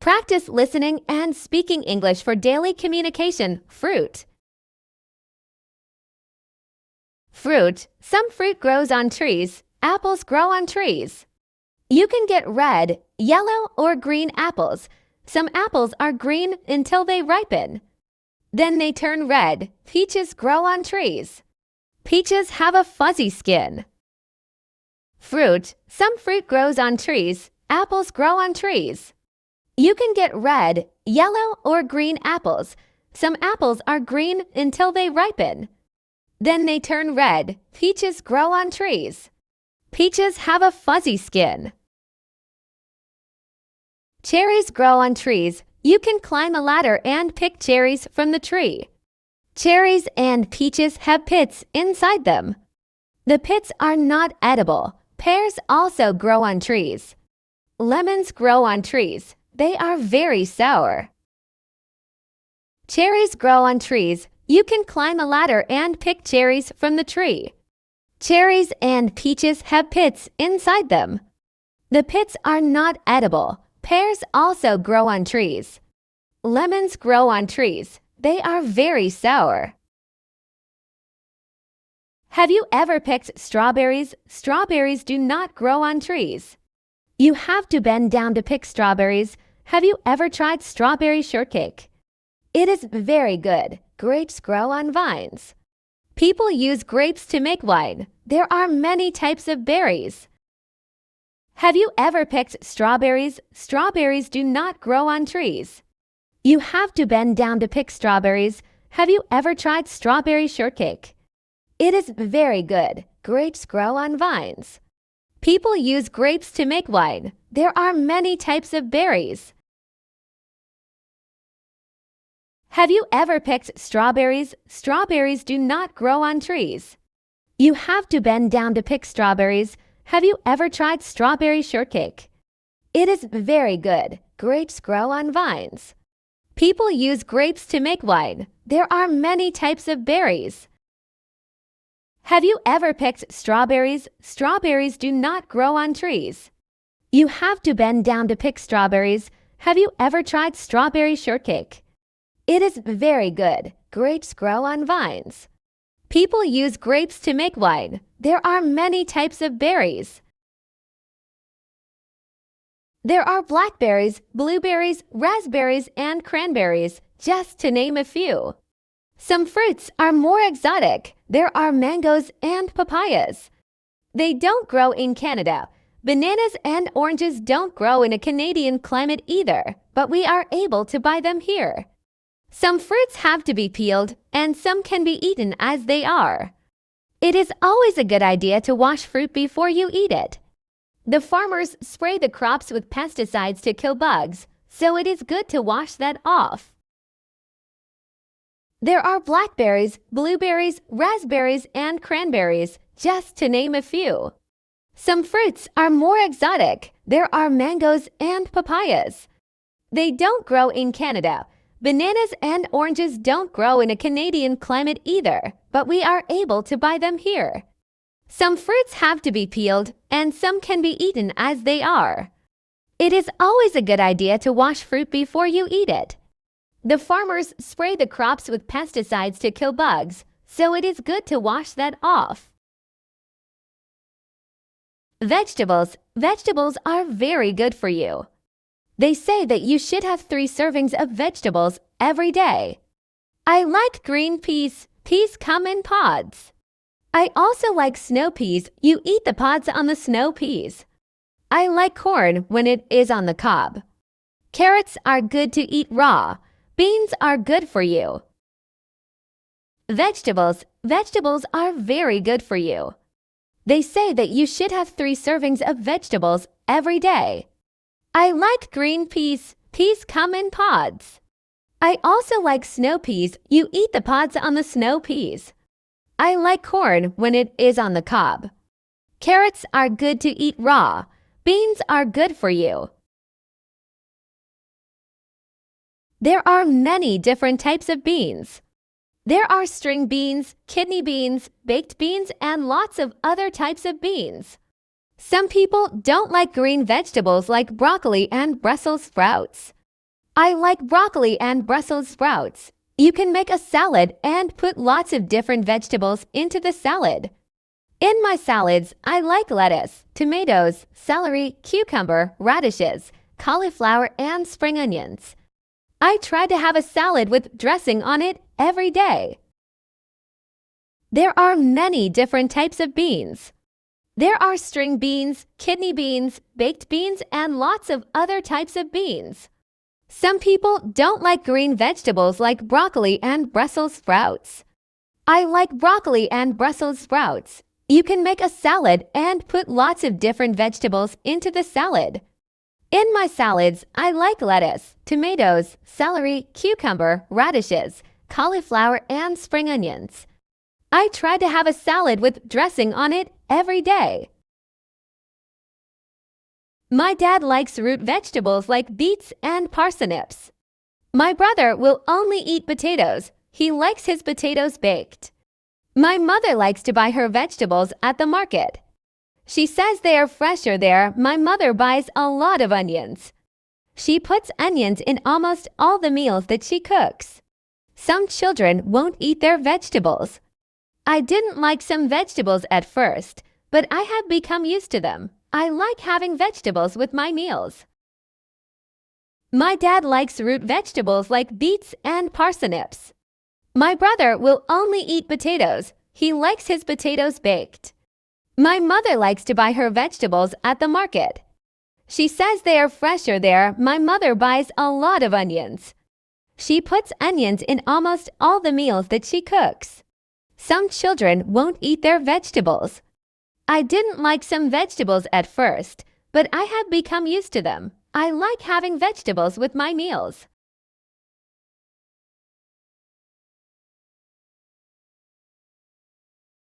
Practice listening and speaking English for daily communication. Fruit. Fruit. Some fruit grows on trees. Apples grow on trees. You can get red, yellow, or green apples. Some apples are green until they ripen. Then they turn red. Peaches grow on trees. Peaches have a fuzzy skin. Fruit. Some fruit grows on trees. Apples grow on trees. You can get red, yellow, or green apples. Some apples are green until they ripen. Then they turn red. Peaches grow on trees. Peaches have a fuzzy skin. Cherries grow on trees. You can climb a ladder and pick cherries from the tree. Cherries and peaches have pits inside them. The pits are not edible. Pears also grow on trees. Lemons grow on trees. They are very sour. Cherries grow on trees. You can climb a ladder and pick cherries from the tree. Cherries and peaches have pits inside them. The pits are not edible. Pears also grow on trees. Lemons grow on trees. They are very sour. Have you ever picked strawberries? Strawberries do not grow on trees. You have to bend down to pick strawberries. Have you ever tried strawberry shortcake? It is very good. Grapes grow on vines. People use grapes to make wine. There are many types of berries. Have you ever picked strawberries? Strawberries do not grow on trees. You have to bend down to pick strawberries. Have you ever tried strawberry shortcake? It is very good. Grapes grow on vines. People use grapes to make wine. There are many types of berries. Have you ever picked strawberries? Strawberries do not grow on trees. You have to bend down to pick strawberries. Have you ever tried strawberry shortcake? It is very good. Grapes grow on vines. People use grapes to make wine. There are many types of berries. Have you ever picked strawberries? Strawberries do not grow on trees. You have to bend down to pick strawberries. Have you ever tried strawberry shortcake? It is very good. Grapes grow on vines. People use grapes to make wine. There are many types of berries. There are blackberries, blueberries, raspberries, and cranberries, just to name a few. Some fruits are more exotic. There are mangoes and papayas. They don't grow in Canada. Bananas and oranges don't grow in a Canadian climate either, but we are able to buy them here. Some fruits have to be peeled, and some can be eaten as they are. It is always a good idea to wash fruit before you eat it. The farmers spray the crops with pesticides to kill bugs, so it is good to wash that off. There are blackberries, blueberries, raspberries, and cranberries, just to name a few. Some fruits are more exotic. There are mangoes and papayas. They don't grow in Canada. Bananas and oranges don't grow in a Canadian climate either, but we are able to buy them here. Some fruits have to be peeled, and some can be eaten as they are. It is always a good idea to wash fruit before you eat it. The farmers spray the crops with pesticides to kill bugs, so it is good to wash that off. Vegetables. Vegetables are very good for you. They say that you should have 3 servings of vegetables every day. I like green peas. Peas come in pods. I also like snow peas. You eat the pods on the snow peas. I like corn when it is on the cob. Carrots are good to eat raw. Beans are good for you. Vegetables. Vegetables are very good for you. They say that you should have 3 servings of vegetables every day. I like green peas. Peas come in pods. I also like snow peas. You eat the pods on the snow peas. I like corn when it is on the cob. Carrots are good to eat raw. Beans are good for you. There are many different types of beans. There are string beans, kidney beans, baked beans, and lots of other types of beans. Some people don't like green vegetables like broccoli and Brussels sprouts. I like broccoli and Brussels sprouts. You can make a salad and put lots of different vegetables into the salad. In my salads, I like lettuce, tomatoes, celery, cucumber, radishes, cauliflower, and spring onions. I try to have a salad with dressing on it every day. There are many different types of beans. There are string beans, kidney beans, baked beans, and lots of other types of beans. Some people don't like green vegetables like broccoli and Brussels sprouts. I like broccoli and Brussels sprouts. You can make a salad and put lots of different vegetables into the salad. In my salads, I like lettuce, tomatoes, celery, cucumber, radishes, cauliflower, and spring onions. I try to have a salad with dressing on it every day. My dad likes root vegetables like beets and parsnips. My brother will only eat potatoes. He likes his potatoes baked. My mother likes to buy her vegetables at the market. She says they are fresher there. My mother buys a lot of onions. She puts onions in almost all the meals that she cooks. Some children won't eat their vegetables. I didn't like some vegetables at first, but I have become used to them. I like having vegetables with my meals. My dad likes root vegetables like beets and parsnips. My brother will only eat potatoes. He likes his potatoes baked. My mother likes to buy her vegetables at the market. She says they are fresher there. My mother buys a lot of onions. She puts onions in almost all the meals that she cooks. Some children won't eat their vegetables. I didn't like some vegetables at first, but I have become used to them. I like having vegetables with my meals.